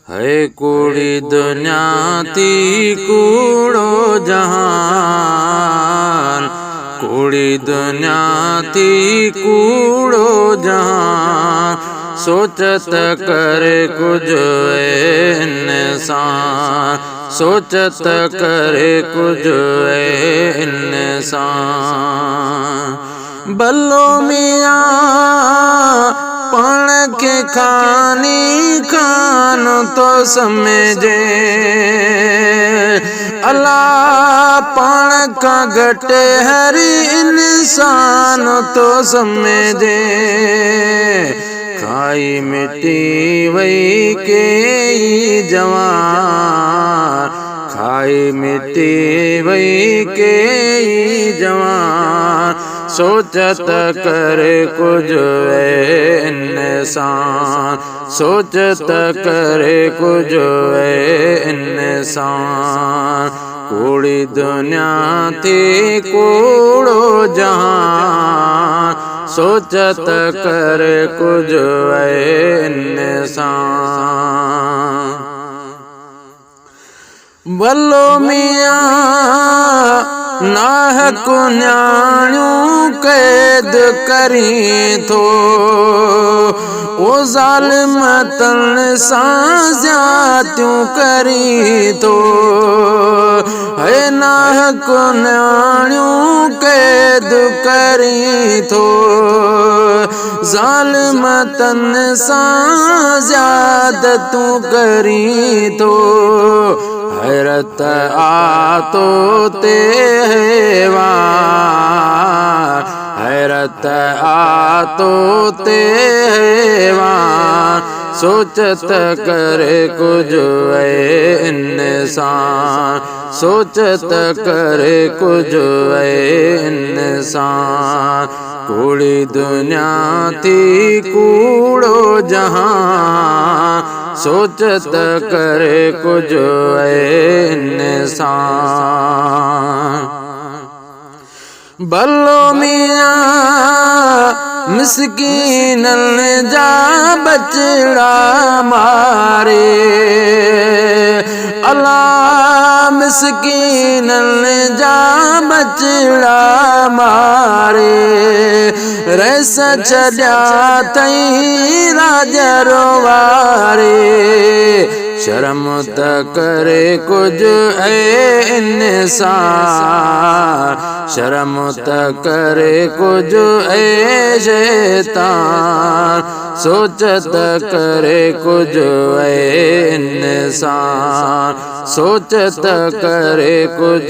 है कूड़ी दुनिया थी कूड़ो जहान, कूड़ी दुनिया थी कूड़ो जहान। सोचत करे कुछ इंसान, सोचत करे कुछ इंसान। बल्लो मियाँ पण के खानी खान तो समझे, अल्लाह पण का घटे हर इंसान तो समझे। खाई मिट्टी वही के जवान, खाई मिट्टी वही के जवान। सोचत करे कुछ इंसान, सोचत करे कुछ इंसान। कूड़ी दुनिया थी कूड़ो जहान, सोचत करे कुछ इंसान। बल्लो मियाँ नाहक न्याणियों कैद करी थो, ओ ज़ालिम तन सां ज़्यादतियूं करी थो। है नाहक न्याणियों कैद करी थो, ज़ालिम तन सां ज़्यादतियूं करी थो। हैरत आतो ते हैवान, हैरत आतो ते हैवान। सोचत करे कुछ इंसान, सोचत करे कुछ इंसान। कूड़ी दुनिया थी कूड़ो जहान, सोचत करे कुछ इंसान। बल्लो मियाँ मिस्कीनन जा बचड़ा मारे, अल्लाह मिस्कीनन जा बचड़ा मारे। रस छॾिया तई राजरो वारे, शर्म त करे कुछ इंसान, शर्म त करे कुछ शैतान। सोचत करे कुछ इंसान, सोचत करे कुछ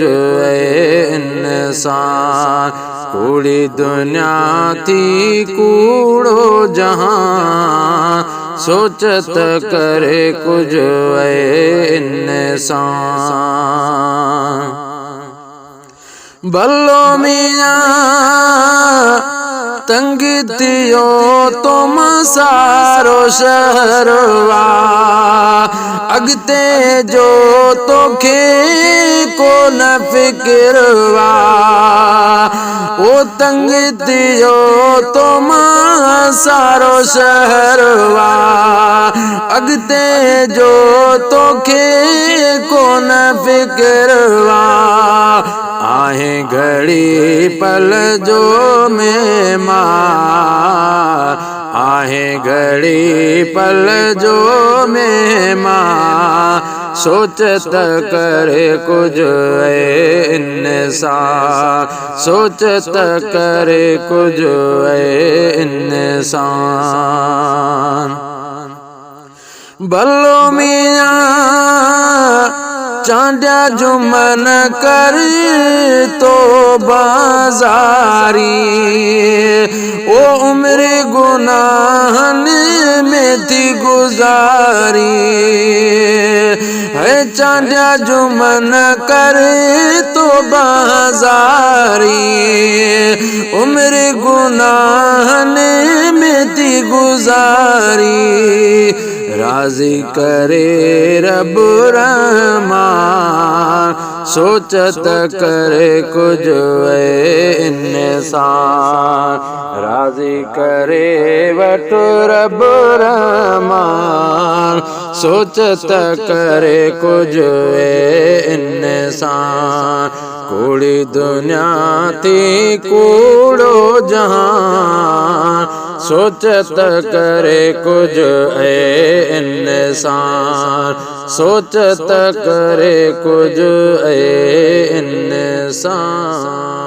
इंसान। कूड़ी दुनिया थी कूड़ो जहान, सोचत करे कुछ इंसान। बल्लो मियाँ तंग थियो तुम सारो शहरवा, अगते जो तोखे को न फिक्रवा। ओ तंग थियो तुम सारो शहरवा, अगते जो तोखे को न फिक्रवा। आहे घड़ी पल जो मेहमान, आहे घड़ी पल जो मेहमान। सोचत करे कुछ इंसान, सोचत करे कुछ इंसान। बल्लो मियाँ चांडिया जुमन कर तो बाजारी, ओ उम्र गुनाहन में थी गुजारी। है चांडिया जुमन कर तो बाजारी, उम्र गुनाहन में थी गुजारी। राजी करे रब रहमान, सोचत करे कुछ इंसान। राजी करे वट रब रहमान, सोचत करे कुछ इंसान कूड़ी दुनिया थी कूड़ो जहान सोचत करे कुछ इंसान सोचत करे कुछ इंसान।